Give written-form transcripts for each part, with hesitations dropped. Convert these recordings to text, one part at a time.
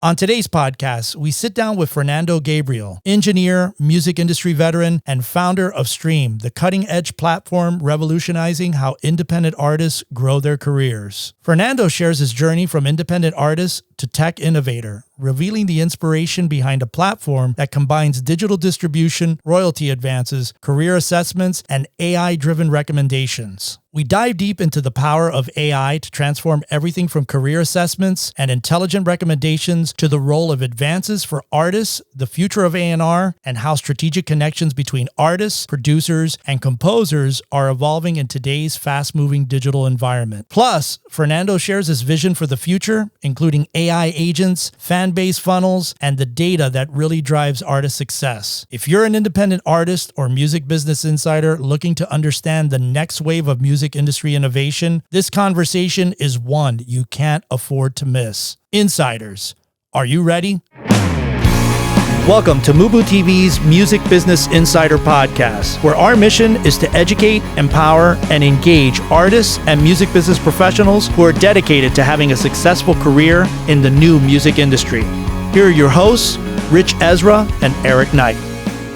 On today's podcast, we sit down with Fernando Gabriel, engineer, music industry veteran, and founder of STRM, the cutting-edge platform revolutionizing how independent artists grow their careers. Fernando shares his journey from independent artist to tech innovator, revealing the inspiration behind a platform that combines digital distribution, royalty advances, career assessments, and AI-driven recommendations. We dive deep into the power of AI to transform everything from career assessments and intelligent recommendations to the role of advances for artists, the future of A&R, and how strategic connections between artists, producers, and composers are evolving in today's fast-moving digital environment. Plus, Fernando shares his vision for the future, including AI agents, fan base funnels, and the data that really drives artist success. If you're an independent artist or music business insider looking to understand the next wave of music industry innovation, this conversation is one you can't afford to miss. Insiders, are you ready? Welcome to MUBUTV's Music Business Insider Podcast, where our mission is to educate, empower, and engage artists and music business professionals who are dedicated to having a successful career in the new music industry. Here are your hosts, Ritch, Esra, and Eric Knight.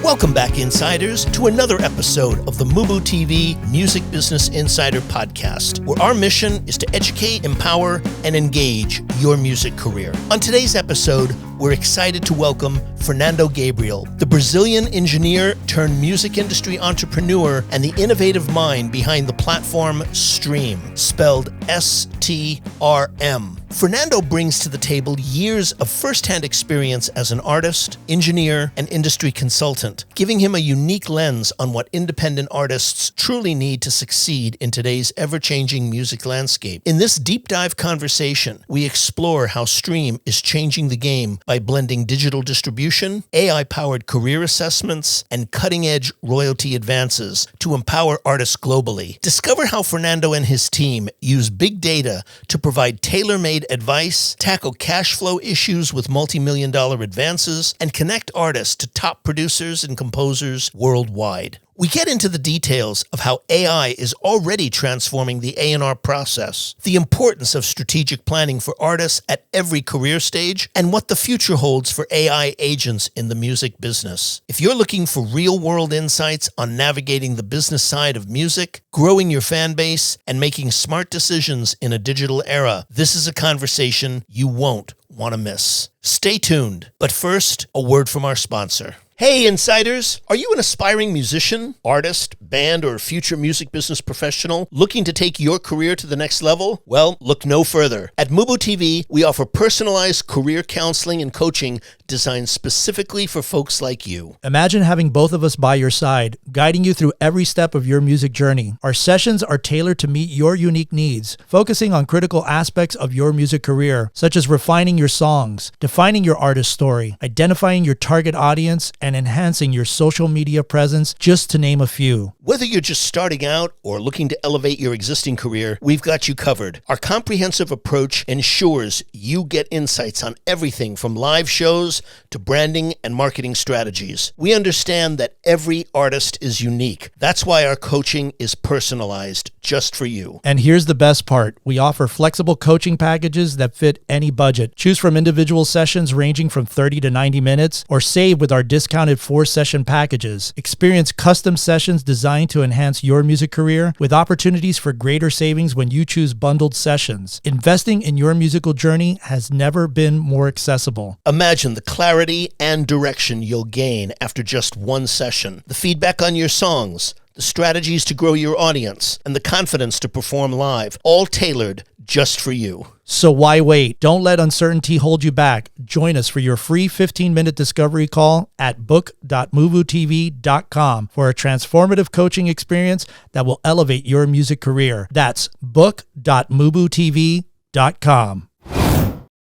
Welcome back, Insiders, to another episode of the MUBUTV Music Business Insider Podcast, where our mission is to educate, empower, and engage your music career. On today's episode, we're excited to welcome Fernando Gabriel, the Brazilian engineer turned music industry entrepreneur and the innovative mind behind the platform STRM, spelled STRM. Fernando brings to the table years of first-hand experience as an artist, engineer, and industry consultant, giving him a unique lens on what independent artists truly need to succeed in today's ever-changing music landscape. In this deep dive conversation, we explore how STRM is changing the game by blending digital distribution, AI-powered career assessments, and cutting-edge royalty advances to empower artists globally. Discover how Fernando and his team use big data to provide tailor-made advice, tackle cash flow issues with multi-million-dollar advances, and connect artists to top producers and composers worldwide. We get into the details of how AI is already transforming the A&R process, the importance of strategic planning for artists at every career stage, and what the future holds for AI agents in the music business. If you're looking for real-world insights on navigating the business side of music, growing your fan base, and making smart decisions in a digital era, this is a conversation you won't want to miss. Stay tuned. But first, a word from our sponsor. Hey, Insiders! Are you an aspiring musician, artist, band, or future music business professional looking to take your career to the next level? Well, look no further. At MUBUTV, we offer personalized career counseling and coaching designed specifically for folks like you. Imagine having both of us by your side, guiding you through every step of your music journey. Our sessions are tailored to meet your unique needs, focusing on critical aspects of your music career, such as refining your songs, defining your artist story, identifying your target audience, and enhancing your social media presence, just to name a few. Whether you're just starting out or looking to elevate your existing career, we've got you covered. Our comprehensive approach ensures you get insights on everything from live shows to branding and marketing strategies. We understand that every artist is unique. That's why our coaching is personalized just for you. And here's the best part. We offer flexible coaching packages that fit any budget. Choose from individual sessions ranging from 30 to 90 minutes, or save with our discounted 4-session packages. Experience custom sessions designed to enhance your music career, with opportunities for greater savings when you choose bundled sessions. Investing in your musical journey has never been more accessible. Imagine the clarity and direction you'll gain after just one session. The feedback on your songs, the strategies to grow your audience, and the confidence to perform live, all tailored just for you. So why wait? Don't let uncertainty hold you back. Join us for your free 15-minute discovery call at book.mubutv.com for a transformative coaching experience that will elevate your music career. That's book.mubutv.com.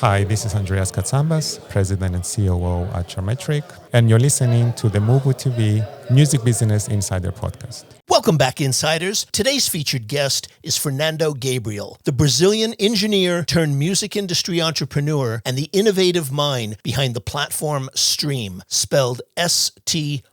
Hi, this is Andreas Katsambas, President and COO at Castmagic, and you're listening to the MUBUTV Music Business Insider Podcast. Welcome back, Insiders. Today's featured guest is Fernando Gabriel, the Brazilian engineer turned music industry entrepreneur and the innovative mind behind the platform STRM, spelled STRM.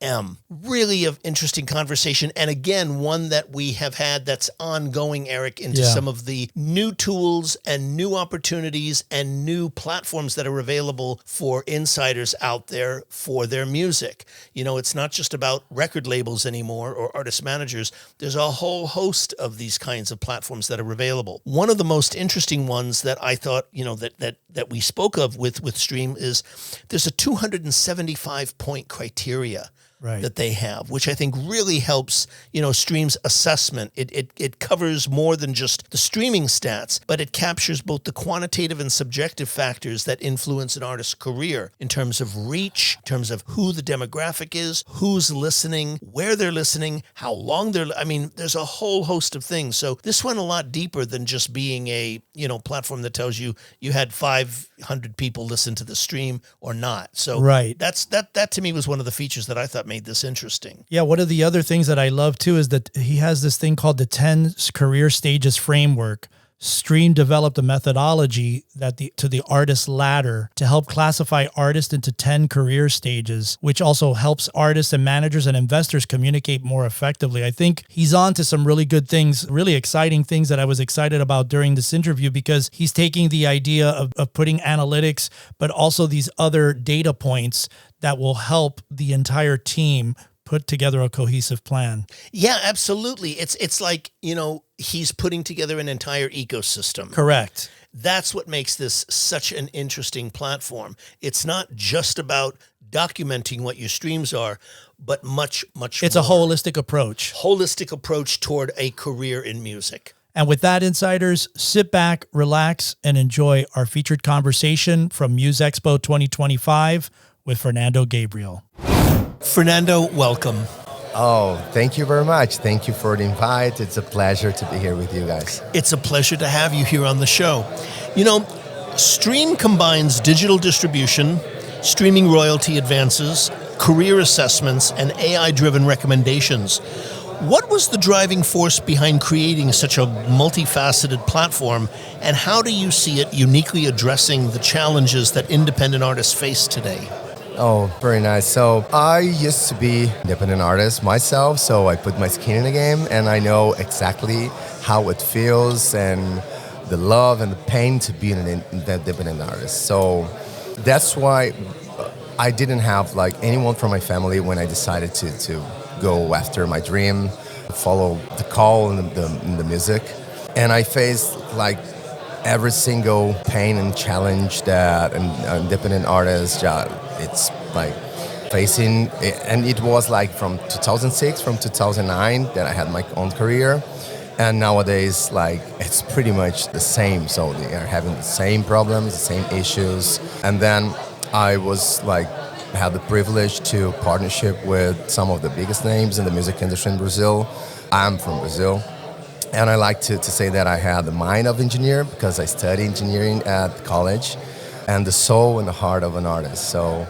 STRM. Really an interesting conversation. And again, one that we have had that's ongoing, Eric, into some of the new tools and new opportunities and new platforms that are available for insiders out there for their music. You know, it's not just about record labels anymore or artist managers. There's a whole host of these kinds of platforms that are available. One of the most interesting ones that I thought, you know, that we spoke of with Stream is there's a 275-point criteria that they have, which I think really helps, you know, Stream's assessment. It covers more than just the streaming stats, but it captures both the quantitative and subjective factors that influence an artist's career in terms of reach, in terms of who the demographic is, who's listening, where they're listening, how long I mean, there's a whole host of things. So this went a lot deeper than just being a, you know, platform that tells you had 500 people listen to the stream or not. So that to me was one of the features that I thought made this interesting. Yeah, one of the other things that I love too is that he has this thing called the 10 career stages framework. Stream developed a methodology to the artist ladder to help classify artists into 10 career stages, which also helps artists and managers and investors communicate more effectively. I think he's on to some really good things, really exciting things that I was excited about during this interview, because he's taking the idea of putting analytics, but also these other data points that will help the entire team put together a cohesive plan. Yeah, absolutely. It's like, you know, he's putting together an entire ecosystem. Correct. That's what makes this such an interesting platform. It's not just about documenting what your streams are, but much more. It's a holistic approach. Holistic approach toward a career in music. And with that, insiders, sit back, relax, and enjoy our featured conversation from Muse Expo 2025 with Fernando Gabriel. Fernando, welcome. Oh, thank you very much. Thank you for the invite. It's a pleasure to be here with you guys. It's a pleasure to have you here on the show. You know, Stream combines digital distribution, streaming royalty advances, career assessments, and AI-driven recommendations. What was the driving force behind creating such a multifaceted platform, and how do you see it uniquely addressing the challenges that independent artists face today? Oh, very nice. So I used to be an independent artist myself, so I put my skin in the game, and I know exactly how it feels and the love and the pain to be an independent artist. So that's why I didn't have like anyone from my family when I decided to go after my dream, follow the call in the music. And I faced like every single pain and challenge that an independent artist, it's like facing. And it was like from 2006, from 2009 that I had my own career. And nowadays, like, it's pretty much the same. So they are having the same problems, the same issues. And then I was like, had the privilege to partnership with some of the biggest names in the music industry in Brazil. I'm from Brazil. And I like to say that I had the mind of an engineer because I studied engineering at college, and the soul and the heart of an artist. So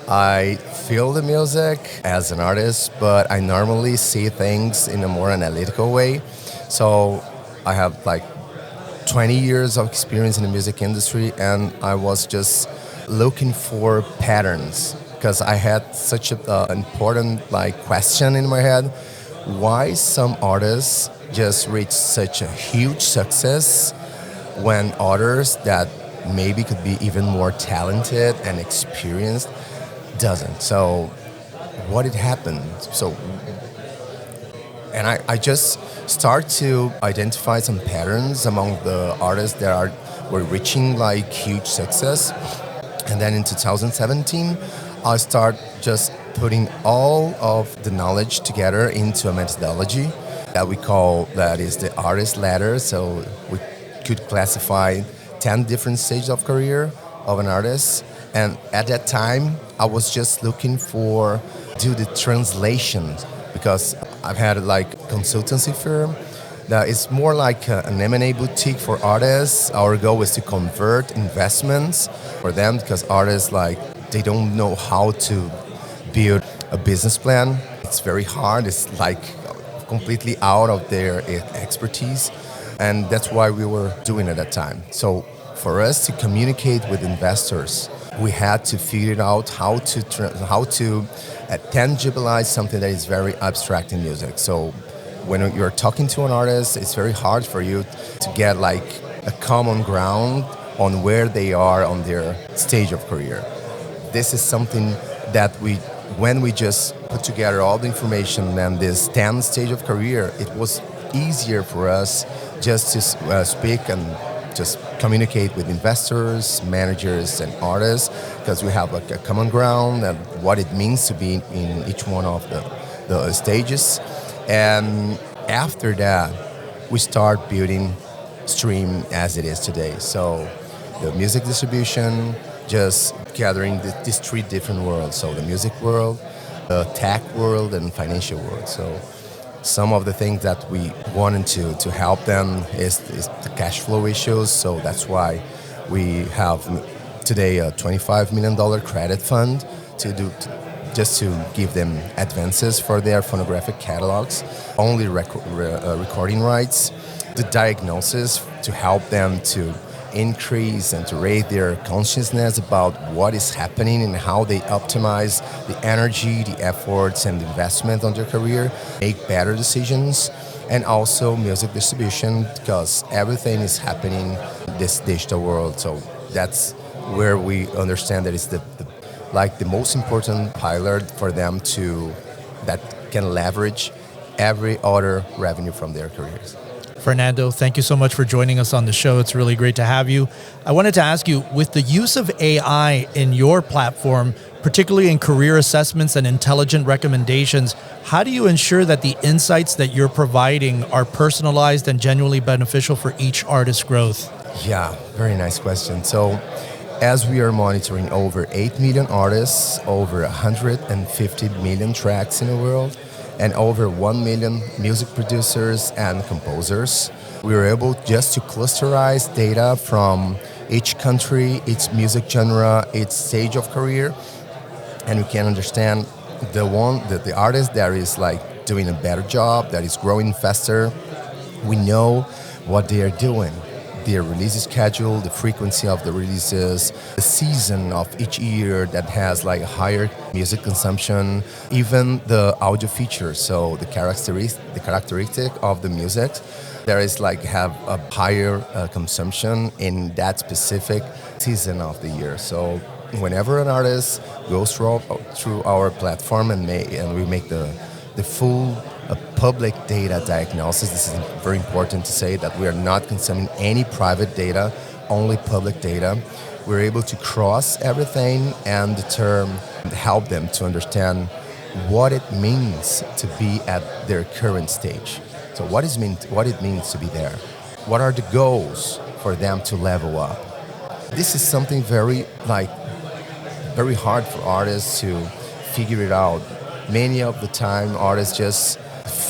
I feel the music as an artist, but I normally see things in a more analytical way. So I have like 20 years of experience in the music industry, and I was just looking for patterns because I had such an important like question in my head. Why some artists just reach such a huge success when others that maybe could be even more talented and experienced doesn't? So what had happened? And I just start to identify some patterns among the artists that were reaching like huge success. And then in 2017, I start just putting all of the knowledge together into a methodology that we call, that is the artist ladder. So we could classify 10 different stages of career of an artist. And at that time, I was just looking do the translations, because I've had like consultancy firm that is more like an M&A boutique for artists. Our goal is to convert investments for them, because artists, like, they don't know how to build a business plan. It's very hard. It's like completely out of their expertise. And that's why we were doing it at that time. So for us to communicate with investors we had to figure out how to tangibilize something that is very abstract in music. So when you're talking to an artist, it's very hard for you to get like a common ground on where they are on their stage of career. This is something that when we just put together all the information and this 10 stage of career, it was easier for us just to speak and just communicate with investors, managers, and artists, because we have like a common ground and what it means to be in each one of the stages. And after that, we start building STRM as it is today. So the music distribution, just gathering these three different worlds. So the music world, the tech world, and financial world. So some of the things that we wanted to help them is the cash flow issues. So that's why we have today a $25 million credit fund just to give them advances for their phonographic catalogs, only recording rights, the diagnosis to help them to increase and to raise their consciousness about what is happening and how they optimize the energy, the efforts, and the investment on their career, make better decisions, and also music distribution, because everything is happening in this digital world. So that's where we understand that it's the most important pillar for them that can leverage every other revenue from their careers. Fernando, thank you so much for joining us on the show. It's really great to have you. I wanted to ask you, with the use of AI in your platform, particularly in career assessments and intelligent recommendations, how do you ensure that the insights that you're providing are personalized and genuinely beneficial for each artist's growth? Yeah, very nice question. So as we are monitoring over 8 million artists, over 150 million tracks in the world, and over 1 million music producers and composers, we were able just to clusterize data from each country, its music genre, its stage of career, and we can understand the artist that is like doing a better job, that is growing faster. We know what they are doing, their release schedule, the frequency of the releases, the season of each year that has like higher music consumption, even the audio features. So the characteristic of the music, there is like have a higher consumption in that specific season of the year. So whenever an artist goes through our platform and we make the full public data diagnosis. This is very important to say that we are not consuming any private data, only public data. We're able to cross everything and help them to understand what it means to be at their current stage. So what it means to be there. What are the goals for them to level up? This is something very hard for artists to figure it out. Many of the time, artists just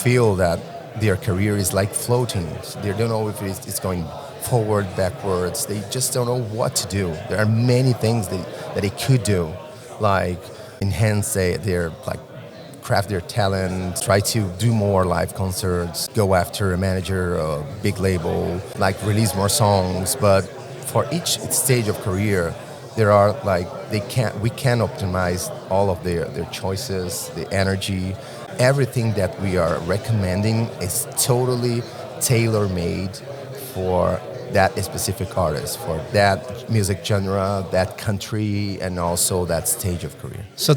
feel that their career is like floating. They don't know if it's going forward, backwards. They just don't know what to do. There are many things that they could do, like enhance craft their talent, try to do more live concerts, go after a manager, a big label, release more songs. But for each stage of career, there are we can optimize all of their choices, the energy. Everything that we are recommending is totally tailor-made for that specific artist, for that music genre, that country, and also that stage of career. So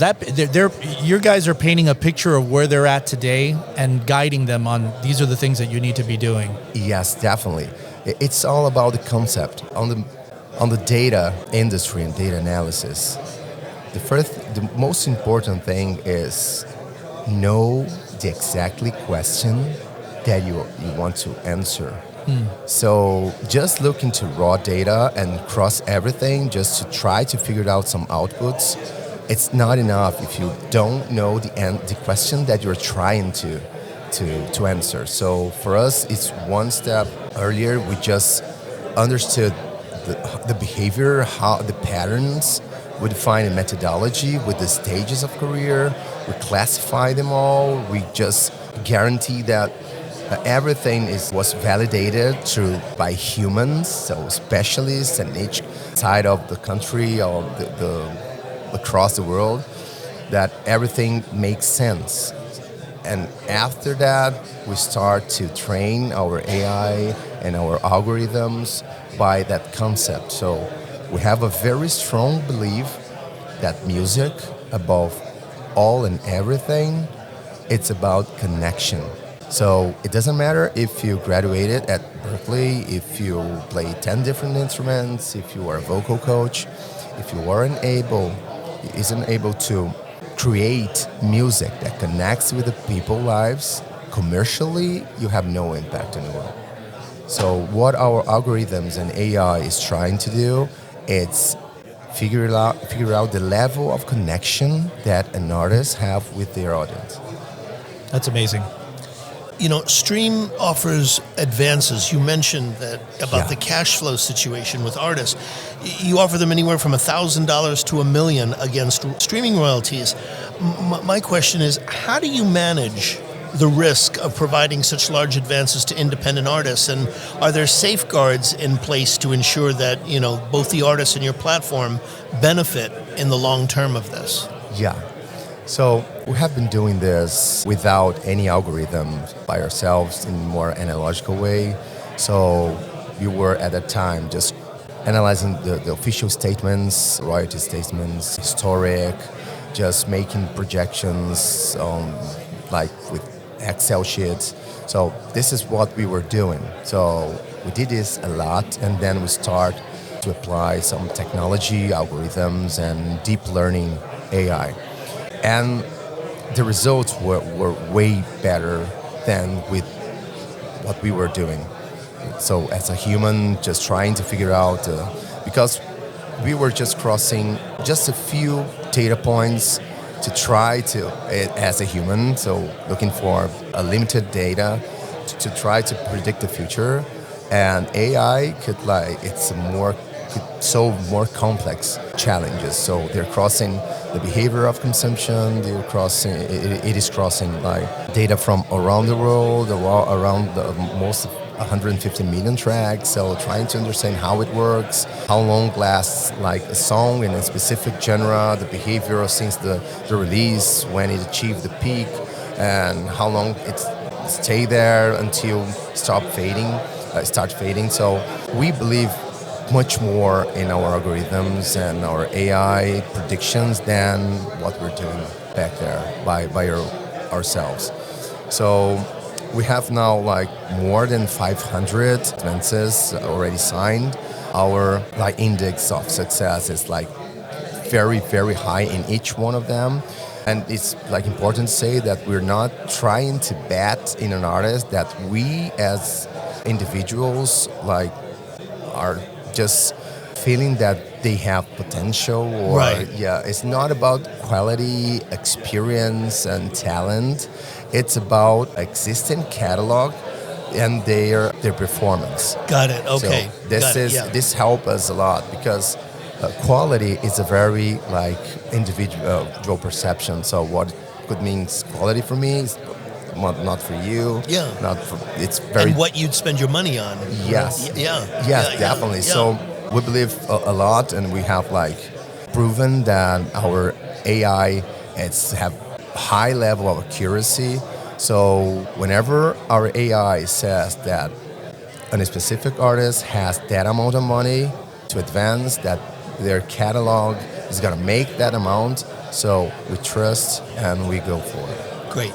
your guys are painting a picture of where they're at today and guiding them on these are the things that you need to be doing. Yes, definitely. It's all about the concept. On the data industry and data analysis, the most important thing is know the exactly question that you want to answer. So just look into raw data and cross everything just to try to figure out some outputs. It's not enough if you don't know the question that you're trying to answer. So for us, it's one step earlier. We just understood the behavior, how the patterns. We define a methodology with the stages of career. We classify them all. We just guarantee that everything was validated by humans, so specialists, and each side of the country or across the world, that everything makes sense. And after that, we start to train our AI and our algorithms by that concept. So we have a very strong belief that music, above all and everything, it's about connection. So it doesn't matter if you graduated at Berkeley, if you play 10 different instruments, if you are a vocal coach, if you isn't able to create music that connects with the people's lives, commercially, you have no impact in the world. So what our algorithms and AI is trying to do, it's figure out the level of connection that an artist have with their audience. That's amazing. You know, Stream offers advances. You mentioned that about Yeah. the cash flow situation with artists. You offer them anywhere from $1,000 to $1 million against streaming royalties. My question is, how do you manage the risk of providing such large advances to independent artists? And are there safeguards in place to ensure that, you know, both the artists and your platform benefit in the long term of this? Yeah. So we have been doing this without any algorithm by ourselves in a more analogical way. So we were at that time just analyzing the official statements, royalty statements, historic, just making projections like with Excel sheets. So this is what we were doing. So we did this a lot, and then we start to apply some technology, algorithms, and deep learning AI. And the results were way better than with what we were doing. So as a human, just trying to figure out, because we were just crossing just a few data points to try to, as a human, so looking for a limited data to try to predict the future. And AI could solve more complex challenges. So they're crossing the behavior of consumption. It is crossing like data from around the world, around the most 150 million tracks. So trying to understand how it works, how long lasts like a song in a specific genre, the behavior since the release, when it achieved the peak, and how long it stay there until start fading. So we believe much more in our algorithms and our AI predictions than what we're doing back there by ourselves. So we have now like more than 500 advances already signed. Our like index of success is like very, very high in each one of them. And it's like important to say that we're not trying to bet in an artist, that we as individuals like are just feeling that they have potential, or right. Yeah, it's not about quality, experience, and talent. It's about existing catalog and their performance. Got it. Okay. So this helps us a lot, because quality is a very like individual perception. So what could mean quality for me is not for you. Yeah. It's very. And what you'd spend your money on. Yes. Yeah. Yes, definitely. Yeah. So we believe a lot, and we have like proven that our AI have high level of accuracy. So whenever our AI says that a specific artist has that amount of money to advance, that their catalog is gonna make that amount, so we trust and we go for it. Great.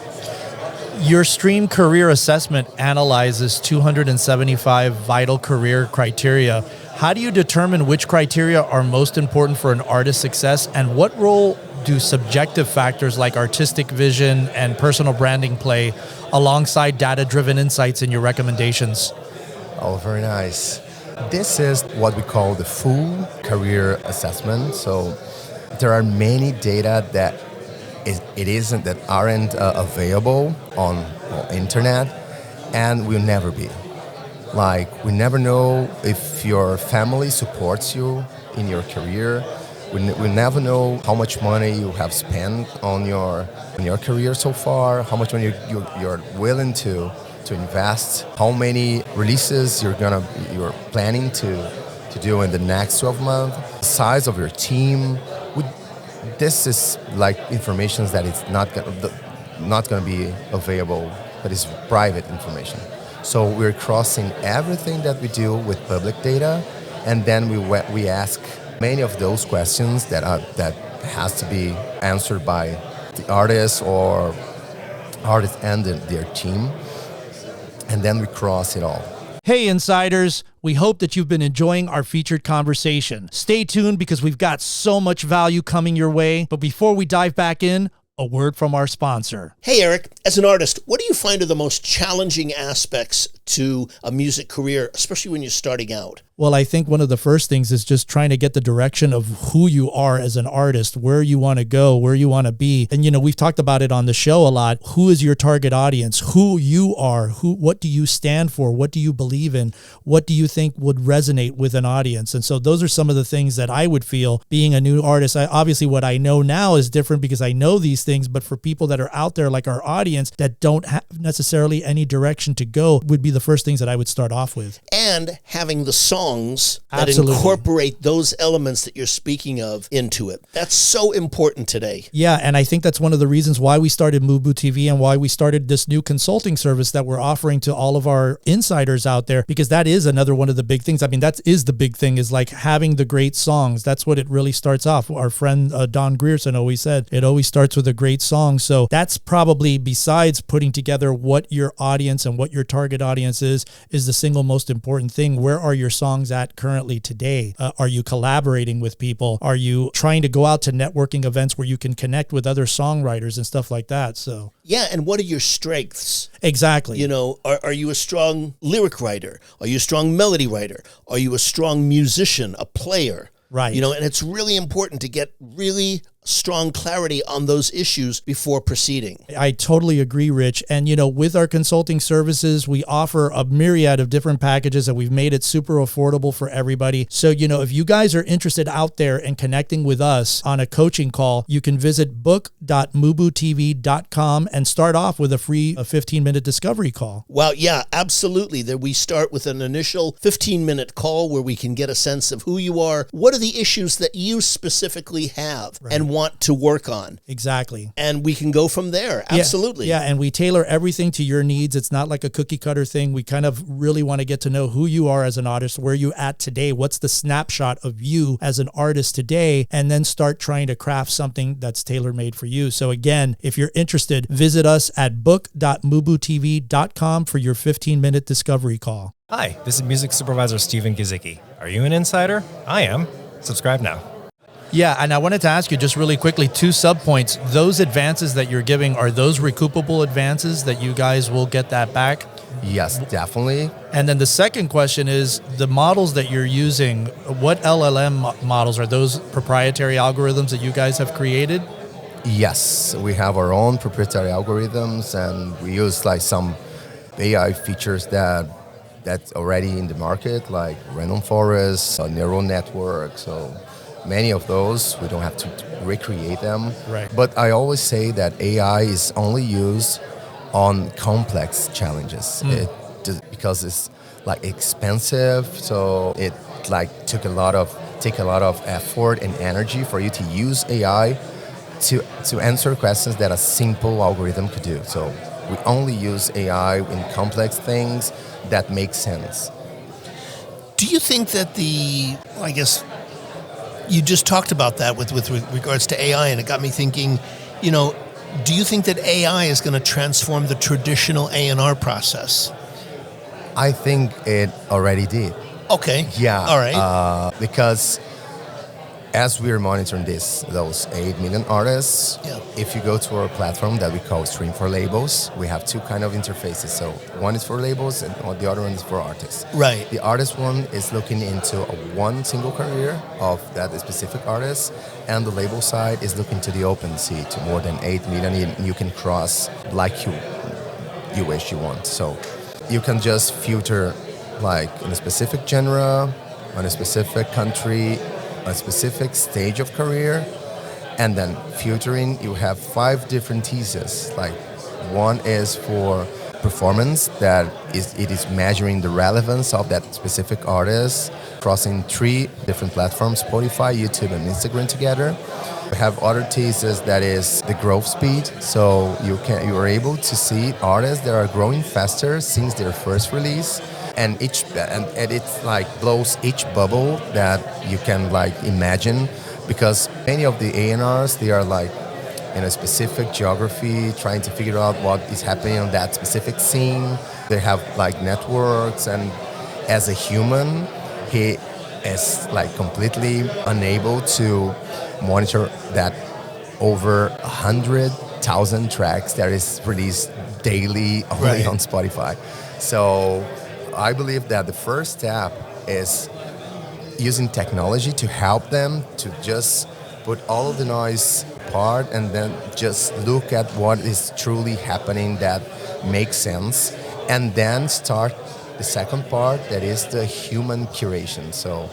Your Stream Career Assessment analyzes 275 vital career criteria. How do you determine which criteria are most important for an artist's success, and what role do subjective factors like artistic vision and personal branding play alongside data-driven insights in your recommendations? Oh, very nice. This is what we call the full career assessment. So there are many data that aren't available on internet, and will never be. Like, we never know if your family supports you in your career. We never know how much money you have spent on your career so far, how much money you're willing to invest, how many releases you're planning to to do in the next 12 months, size of your team. This is like information that is not going to be available, but it's private information. So we're crossing everything that we do with public data, and then we ask many of those questions that has to be answered by the artist or artist and their team, and then we cross it all. Hey, insiders. We hope that you've been enjoying our featured conversation. Stay tuned because we've got so much value coming your way. But before we dive back in, a word from our sponsor. Hey, Eric, as an artist, what do you find are the most challenging aspects to a music career, especially when you're starting out? Well, I think one of the first things is just trying to get the direction of who you are as an artist, where you want to go, where you want to be. And, we've talked about it on the show a lot. Who is your target audience? Who you are? What do you stand for? What do you believe in? What do you think would resonate with an audience? And so those are some of the things that I would feel being a new artist. Obviously, what I know now is different because I know these things, but for people that are out there like our audience that don't have necessarily any direction to go would be the first things that I would start off with. And having the songs that Absolutely. incorporate those elements that you're speaking of into it. That's so important today. Yeah, and I think that's one of the reasons why we started MUBUTV and why we started this new consulting service that we're offering to all of our insiders out there, because that is another one of the big things. I mean, that is the big thing, is like having the great songs. That's what it really starts off. Our friend Don Grierson always said, it always starts with a great song. So that's probably, besides putting together what your audience and what your target audience is the single most important thing. Where are your songs at currently today? Are you collaborating with people? Are you trying to go out to networking events where you can connect with other songwriters and stuff like that? So yeah, and what are your strengths? Exactly. Are you a strong lyric writer? Are you a strong melody writer? Are you a strong musician, a player? Right. And it's really important to get really strong clarity on those issues before proceeding. I totally agree, Rich. And, with our consulting services, we offer a myriad of different packages and we've made it super affordable for everybody. So, if you guys are interested out there in connecting with us on a coaching call, you can visit book.mubutv.com and start off with a free 15-minute discovery call. Wow. Yeah, absolutely. We start with an initial 15-minute call where we can get a sense of who you are. What are the issues that you specifically have and want to work on? Exactly. And we can go from there. Absolutely. Yeah, and we tailor everything to your needs. It's not like a cookie cutter thing. We kind of really want to get to know who you are as an artist, where you at today, what's the snapshot of you as an artist today, and then start trying to craft something that's tailor-made for you. So again, if you're interested, visit us at book.mubutv.com for your 15-minute discovery call. Hi, this is Music Supervisor Steven Gizicki. Are you an insider? I am. Subscribe now. Yeah, and I wanted to ask you just really quickly, 2 sub-points. Those advances that you're giving, are those recoupable advances that you guys will get that back? Yes, definitely. And then the second question is, the models that you're using, what LLM models? Are those proprietary algorithms that you guys have created? Yes, we have our own proprietary algorithms, and we use like some AI features that's already in the market, like random forests, neural network. So many of those, we don't have to recreate them. Right. But I always say that AI is only used on complex challenges. Because it's like expensive, so it like take a lot of effort and energy for you to use AI to answer questions that a simple algorithm could do. So we only use AI in complex things that make sense. Do you think that you just talked about that with regards to AI, and it got me thinking, do you think that AI is going to transform the traditional A&R process? I think it already did. Okay. Yeah. All right. Because as we're monitoring those 8 million artists, if you go to our platform that we call Stream for Labels, we have 2 kind of interfaces. So one is for labels and the other one is for artists. Right. The artist one is looking into one single career of that specific artist, and the label side is looking to the open sea to more than 8 million. You can cross like you wish you want. So you can just filter like in a specific genre, on a specific country, a specific stage of career, and then filtering, you have 5 different theses. Like one is for performance that it is measuring the relevance of that specific artist, crossing 3 different platforms, Spotify, YouTube, and Instagram together. We have other thesis that is the growth speed. So you are able to see artists that are growing faster since their first release, and it's like blows each bubble that you can like imagine, because many of the A&Rs, they are like in a specific geography, trying to figure out what is happening on that specific scene. They have like networks, and as a human, he is like completely unable to monitor that over 100,000 tracks that is released daily only on Spotify. So I believe that the first step is using technology to help them to just put all of the noise apart and then just look at what is truly happening that makes sense, and then start the second part, that is the human curation. So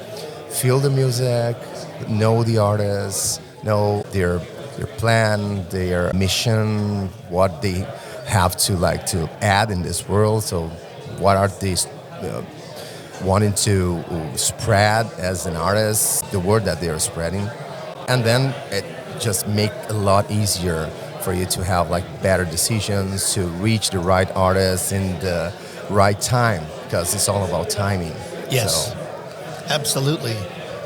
feel the music, know the artists, know their plan, their mission, what they have to add in this world. So what are they wanting to spread as an artist, the word that they are spreading. And then it just make a lot easier for you to have like better decisions, to reach the right artists in the right time, because it's all about timing. Yes, absolutely.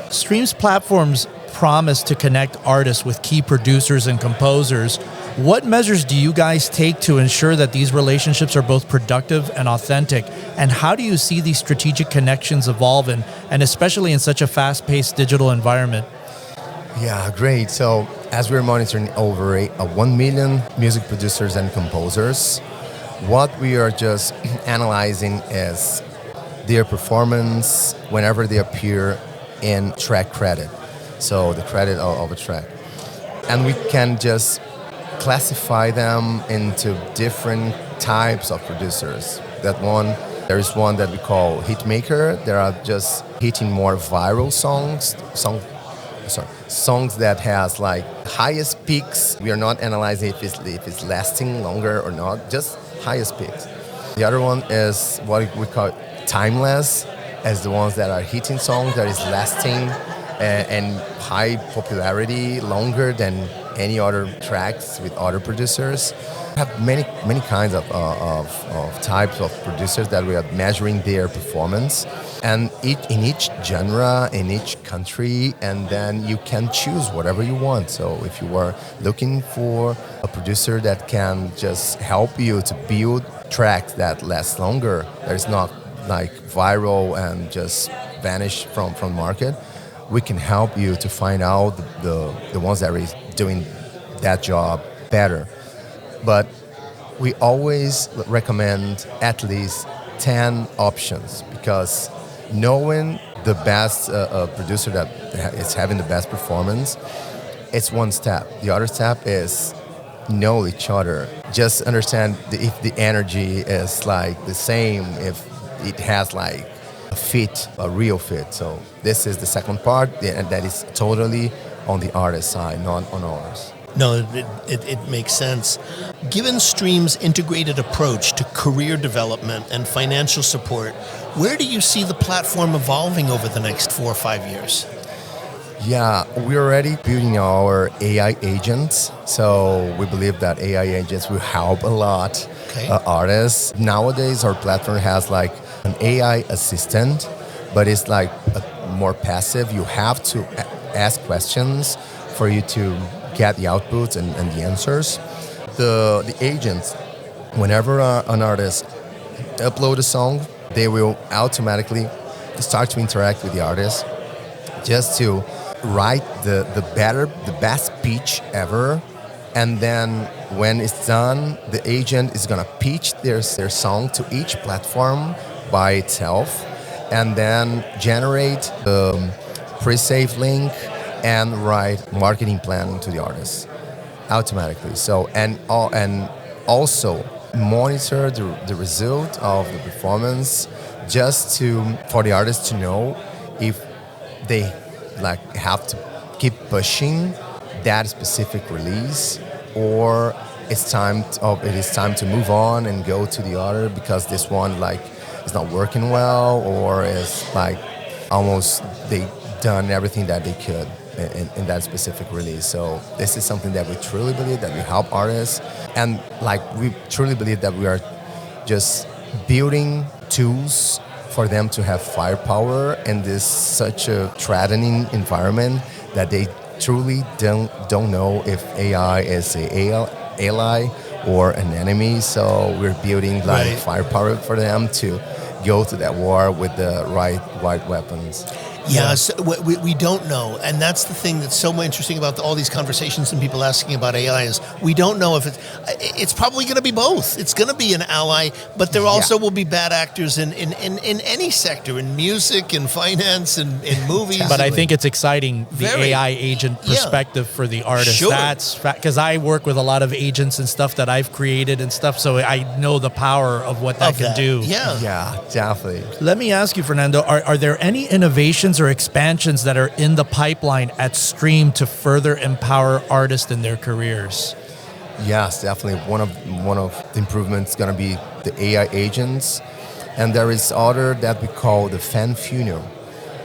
Stream's platforms promise to connect artists with key producers and composers. What measures do you guys take to ensure that these relationships are both productive and authentic? And how do you see these strategic connections evolving, and especially in such a fast-paced digital environment? Yeah, great. So as we're monitoring over 1 million music producers and composers, what we are just analyzing is their performance whenever they appear in track credit. So the credit of a track. And we can just classify them into different types of producers. There is one that we call hit maker. There are just hitting more viral songs that has like highest peaks. We are not analyzing if it's lasting longer or not, just highest peaks. The other one is what we call timeless, as the ones that are hitting songs that is lasting and high popularity longer than any other tracks with other producers. We have many kinds of types of producers that we are measuring their performance, and in each genre, in each country, and then you can choose whatever you want. So if you are looking for a producer that can just help you to build tracks that last longer, that is not like viral and just vanish from market, we can help you to find out the ones that are doing that job better. But we always recommend at least 10 options, because knowing the best producer that is having the best performance, it's one step. The other step is know each other. Just understand if the energy is like the same, if it has like a real fit. So this is the second part, and that is totally on the artist side, not on ours. No, it makes sense. Given Stream's integrated approach to career development and financial support, where do you see the platform evolving over the next 4 or 5 years? Yeah, we're already building our AI agents. So we believe that AI agents will help a lot artists. Nowadays, our platform has like an AI assistant, but it's like more passive. You have to ask questions for you to get the outputs and the answers. The agents, whenever an artist upload a song, they will automatically start to interact with the artist just to write the best pitch ever. And then when it's done, the agent is gonna pitch their song to each platform by itself, and then generate the pre-save link and write marketing plan to the artist automatically. So and also monitor the result of the performance, just for the artist to know if they have to keep pushing that specific release, or it is time to move on and go to the other because this one like is not working well, or is like almost they done everything that they could in that specific release. So this is something that we truly believe that we help artists, and like we truly believe that we are just building tools for them to have firepower in this such a threatening environment that they truly don't know if AI is a ally or an enemy. So we're building like firepower for them to go to that war with the right weapons. Yeah, so we don't know, and that's the thing that's so interesting about all these conversations and people asking about AI is we don't know if it's probably going to be both. It's going to be an ally, but there also will be bad actors in any sector, in music, in finance, in movies. But I think it's exciting, the AI agent perspective for the artist. Sure. That's because I work with a lot of agents and stuff that I've created and stuff, so I know the power of what that can do. Yeah, definitely. Let me ask you, Fernando, are there any innovations or expansions that are in the pipeline at STRM to further empower artists in their careers? Yes, definitely. One of the improvements is going to be the AI agents, and there is other that we call the fan funnel,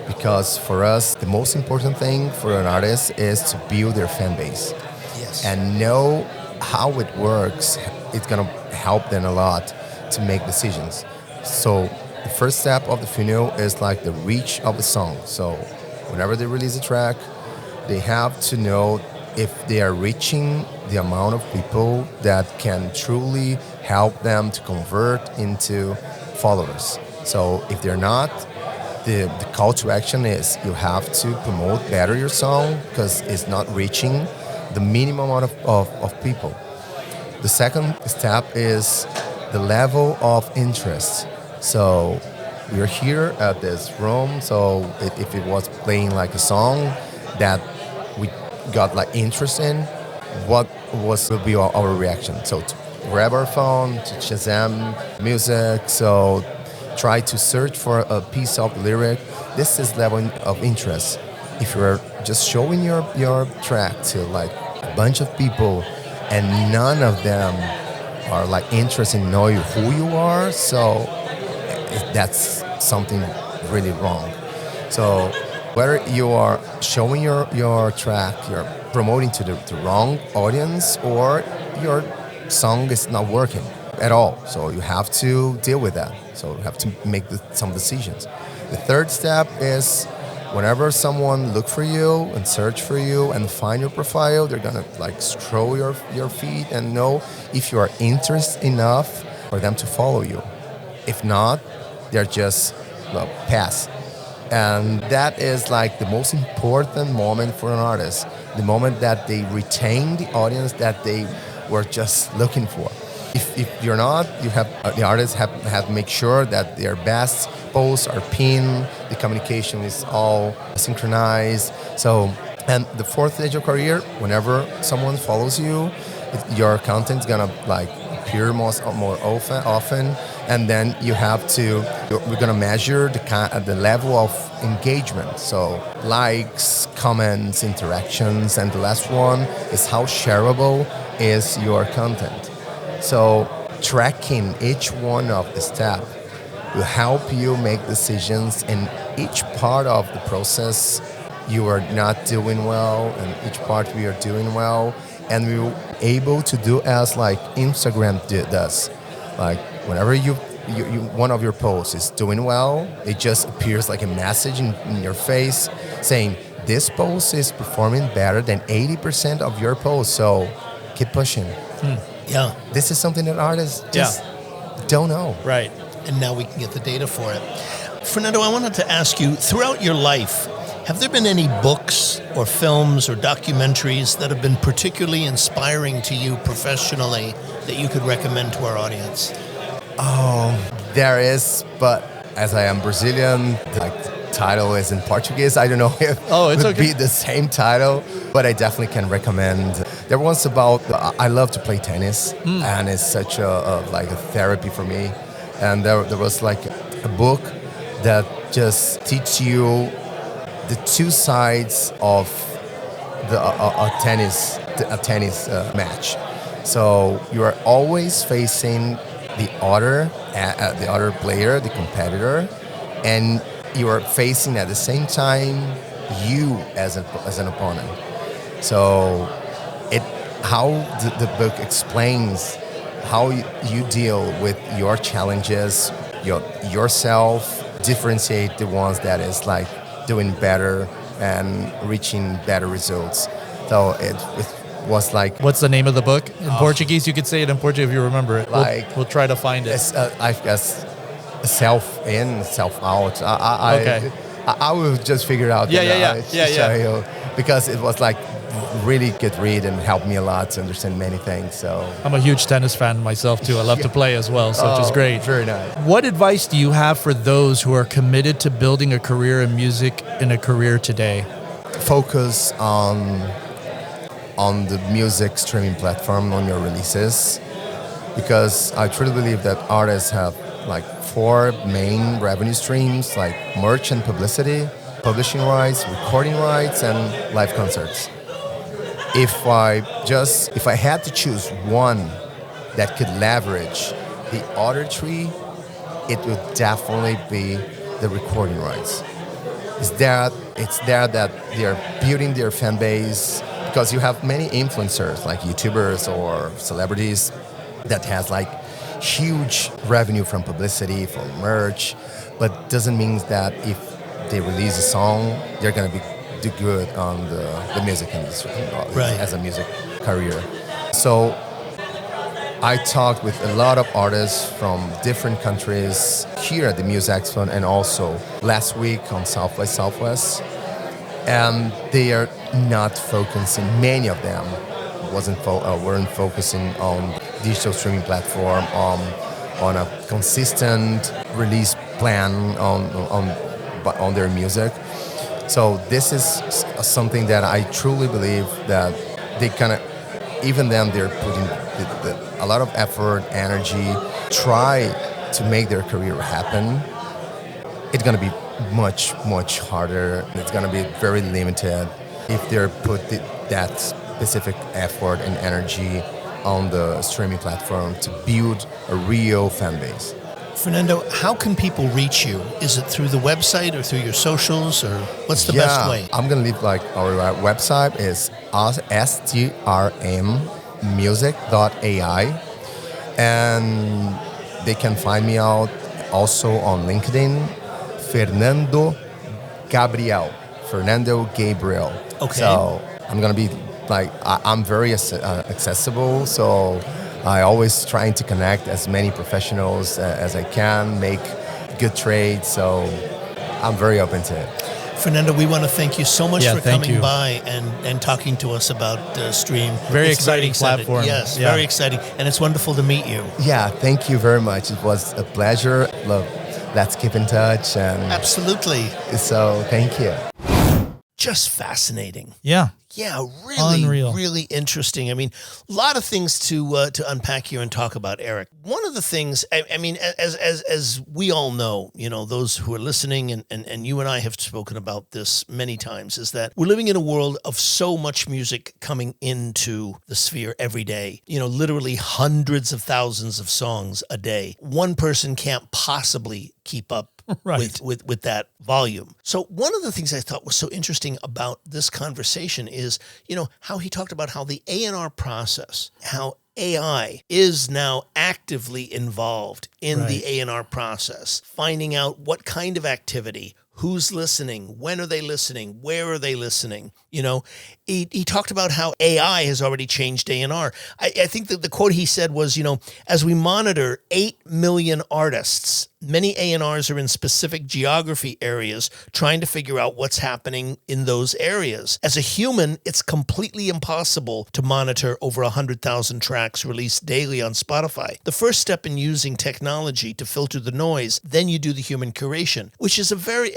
because for us the most important thing for an artist is to build their fan base. Yes. And know how it works. It's going to help them a lot to make decisions. So the first step of the funnel is like the reach of the song. So whenever they release a track, they have to know if they are reaching the amount of people that can truly help them to convert into followers. So if they're not, the call to action is you have to promote better your song because it's not reaching the minimum amount of people. The second step is the level of interest. So we're here at this room, so if it was playing like a song that we got like interest in, what will be our reaction? So to grab our phone, to Shazam music, so try to search for a piece of lyric. This is level of interest. If you're just showing your track to like a bunch of people and none of them are like interested in knowing who you are, so that's something really wrong. So whether you are showing your track, you're promoting to the wrong audience, or your song is not working at all. So you have to deal with that. So you have to make some decisions. The third step is whenever someone look for you and search for you and find your profile, they're gonna like scroll your feed and know if you are interested enough for them to follow you. If not, they're just pass. And that is like the most important moment for an artist, the moment that they retain the audience that they were just looking for. If you're not, you have the artists have to make sure that their best posts are pinned, the communication is all synchronized. So, and the fourth stage of career, whenever someone follows you, your content's gonna like appear more often, and then we're gonna measure the level of engagement. So likes, comments, interactions, and the last one is how shareable is your content. So tracking each one of the steps will help you make decisions in each part of the process you are not doing well and each part we are doing well. And we were able to do as like Instagram does. Like whenever you one of your posts is doing well, it just appears like a message in your face saying, this post is performing better than 80% of your posts, so keep pushing. Yeah. This is something that artists just don't know. Right. And now we can get the data for it. Fernando, I wanted to ask you, throughout your life, have there been any books or films or documentaries that have been particularly inspiring to you professionally that you could recommend to our audience? There is, but as I am Brazilian, the title is in Portuguese. I don't know if it would be the same title, but I definitely can recommend. There was about, I love to play tennis, and it's such a therapy for me. And there was like a book that just teach you the two sides of a tennis match. So you are always facing the other player, the competitor, and you are facing at the same time you as an opponent. So how the book explains how you deal with your challenges, yourself, differentiate the ones that is like doing better and reaching better results. So it was like... What's the name of the book? In Portuguese, you could say it in Portuguese if you remember it. We'll try to find it. It's, I guess self in, self out. Okay. I will just figure it out. Yeah. Because it was like really good read and helped me a lot to understand many things. So I'm a huge tennis fan myself too. I love to play as well, so which is great. Very nice. What advice do you have for those who are committed to building a career in music and a career today? Focus on the music streaming platform, on your releases, because I truly believe that artists have like 4 main revenue streams, like merch and publicity, publishing rights, recording rights, and live concerts. If I had to choose one that could leverage the other 3, it would definitely be the recording rights. It's there that they are building their fan base, because you have many influencers like YouTubers or celebrities that has like huge revenue from publicity, from merch, but doesn't mean that if they release a song, they're going to do good on the music industry, right, as a music career. So I talked with a lot of artists from different countries here at the Muse Expo and also last week on South by Southwest. And they are not focusing, many of them weren't focusing on digital streaming platform, on a consistent release plan on their music. So this is something that I truly believe that they kind of, even them, they're putting a lot of effort, energy, try to make their career happen. It's going to be much, much harder. It's going to be very limited if they're put that specific effort and energy on the streaming platform to build a real fan base. Fernando, how can people reach you? Is it through the website or through your socials, or what's the best way? I'm going to leave like our website is STRMmusic.ai, and they can find me out also on LinkedIn, Fernando Gabriel. Okay. So I'm going to be like, I'm very accessible, so I always trying to connect as many professionals as I can, make good trades, so I'm very open to it. Fernando, we want to thank you so much for thank coming you. by and talking to us about Stream. Very It's exciting platform. Yes, Yeah. very exciting. And it's wonderful to meet you. Yeah, thank you very much. It was a pleasure. Let's keep in touch. And Absolutely. so thank you. Just fascinating. Yeah. Yeah, really, Unreal. really interesting. I mean, a lot of things to unpack here and talk about, Eric. One of the things, I mean, as we all know, you know, those who are listening, and you and I have spoken about this many times, is that we're living in a world of so much music coming into the sphere every day. You know, literally hundreds of thousands of songs a day. One person can't possibly keep up Right. with that volume. So one of the things I thought was so interesting about this conversation is, you know, how he talked about how the A&R process, how AI is now actively involved in the A&R process, finding out what kind of activity, who's listening, when are they listening, where are they listening. You know, he talked about how AI has already changed A&R. I think that the quote he said was, you know, as we monitor 8 million artists, many A&Rs are in specific geography areas trying to figure out what's happening in those areas. As a human, it's completely impossible to monitor over 100,000 tracks released daily on Spotify. The first step in using technology to filter the noise, then you do the human curation, which is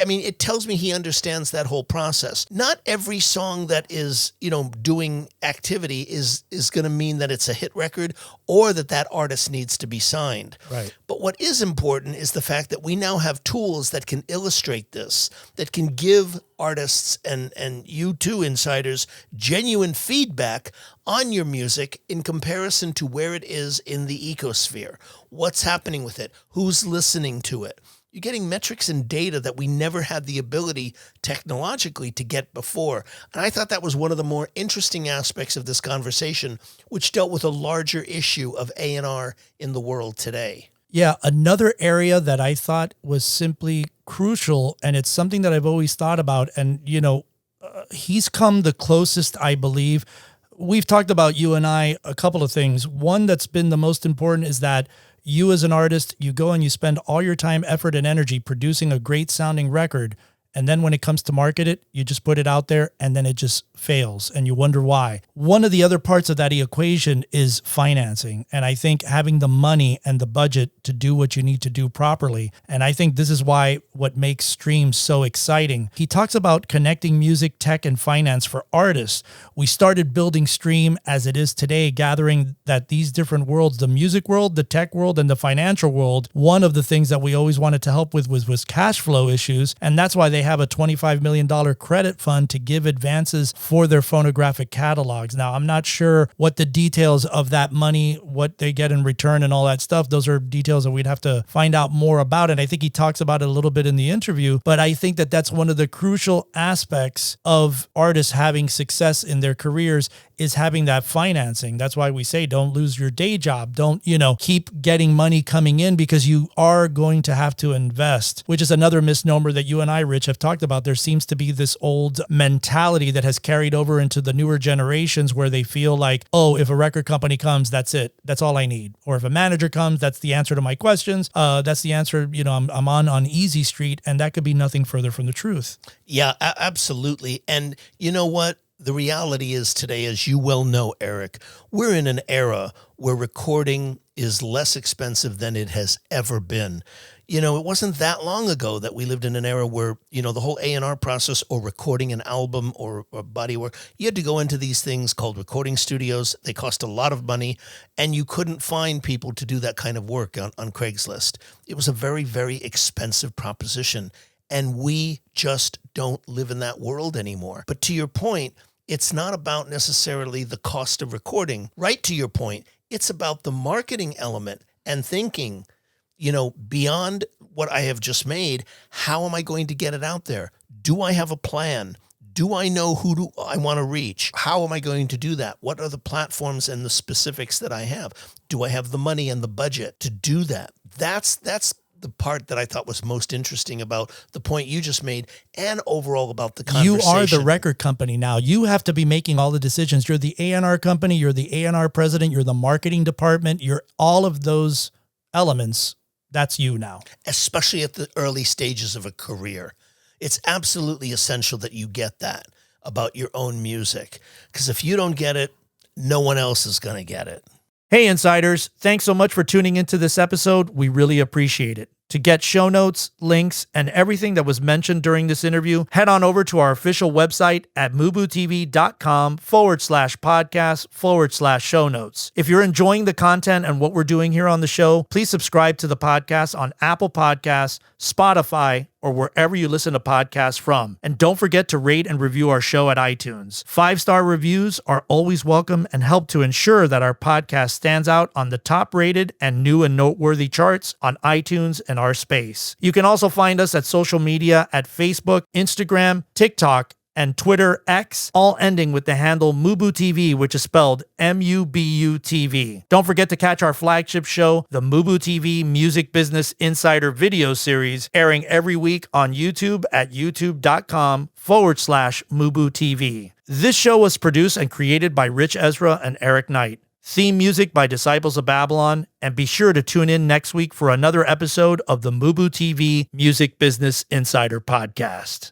it tells me he understands that whole process. Not every song that is, you know, doing activity is going to mean that it's a hit record or that artist needs to be signed. Right. But what is important is the the fact that we now have tools that can illustrate this, that can give artists and you too, insiders, genuine feedback on your music in comparison to where it is in the ecosphere. What's happening with it? Who's listening to it? You're getting metrics and data that we never had the ability technologically to get before. And I thought that was one of the more interesting aspects of this conversation, which dealt with a larger issue of A&R in the world today. Yeah, another area that I thought was simply crucial, and it's something that I've always thought about, and, he's come the closest, I believe. We've talked about, you and I, a couple of things. One that's been the most important is that you as an artist, you go and you spend all your time, effort, and energy producing a great sounding record. And then when it comes to market it, you just put it out there and then it just fails and you wonder why. One of the other parts of that equation is financing. And I think having the money and the budget to do what you need to do properly. And I think this is why what makes streams so exciting. He talks about connecting music, tech, and finance for artists. We started building Stream as it is today, gathering that these different worlds, the music world, the tech world, and the financial world, one of the things that we always wanted to help with was cash flow issues. And that's why they have a $25 million credit fund to give advances for their phonographic catalogs. Now, I'm not sure what the details of that money, what they get in return and all that stuff. Those are details that we'd have to find out more about. And I think he talks about it a little bit in the interview, but I think that that's one of the crucial aspects of artists having success in their careers is having that financing. That's why we say don't lose your day job. Don't, keep getting money coming in because you are going to have to invest, which is another misnomer that you and I, Rich, have talked about. There seems to be this old mentality that has carried over into the newer generations where they feel like, oh, if a record company comes, that's it. That's all I need. Or if a manager comes, that's the answer to my questions. That's the answer, I'm on easy street, and that could be nothing further from the truth. Yeah, absolutely. And you know what? The reality is today, as you well know, Eric, we're in an era where recording is less expensive than it has ever been. It wasn't that long ago that we lived in an era where, the whole A&R process or recording an album or body work, you had to go into these things called recording studios. They cost a lot of money, and you couldn't find people to do that kind of work on Craigslist. It was a very, very expensive proposition, and we just don't live in that world anymore. But to your point, it's not about necessarily the cost of recording. Right to your point, it's about the marketing element and thinking, beyond what I have just made, how am I going to get it out there? Do I have a plan? Do I know who do I want to reach? How am I going to do that? What are the platforms and the specifics that I have? Do I have the money and the budget to do that? That's the part that I thought was most interesting about the point you just made and overall about the conversation. You are the record company now. You have to be making all the decisions. You're the A&R company. You're the A&R president. You're the marketing department. You're all of those elements. That's you now. Especially at the early stages of a career. It's absolutely essential that you get that about your own music. Because if you don't get it, no one else is going to get it. Hey, Insiders, thanks so much for tuning into this episode. We really appreciate it. To get show notes, links, and everything that was mentioned during this interview, head on over to our official website at MUBUTV.com/podcast/show notes. If you're enjoying the content and what we're doing here on the show, please subscribe to the podcast on Apple Podcasts, Spotify, or wherever you listen to podcasts from. And don't forget to rate and review our show at iTunes. 5-star reviews are always welcome and help to ensure that our podcast stands out on the top-rated and new and noteworthy charts on iTunes and our space. You can also find us at social media at Facebook, Instagram, TikTok, and Twitter X, all ending with the handle MUBUTV, which is spelled MUBUTV. Don't forget to catch our flagship show, the MUBUTV Music Business Insider video series, airing every week on YouTube at youtube.com/MUBUTV. This show was produced and created by Ritch, Esra, and Eric Knight. Theme music by Disciples of Babylon, and be sure to tune in next week for another episode of the MUBUTV Music Business Insider Podcast.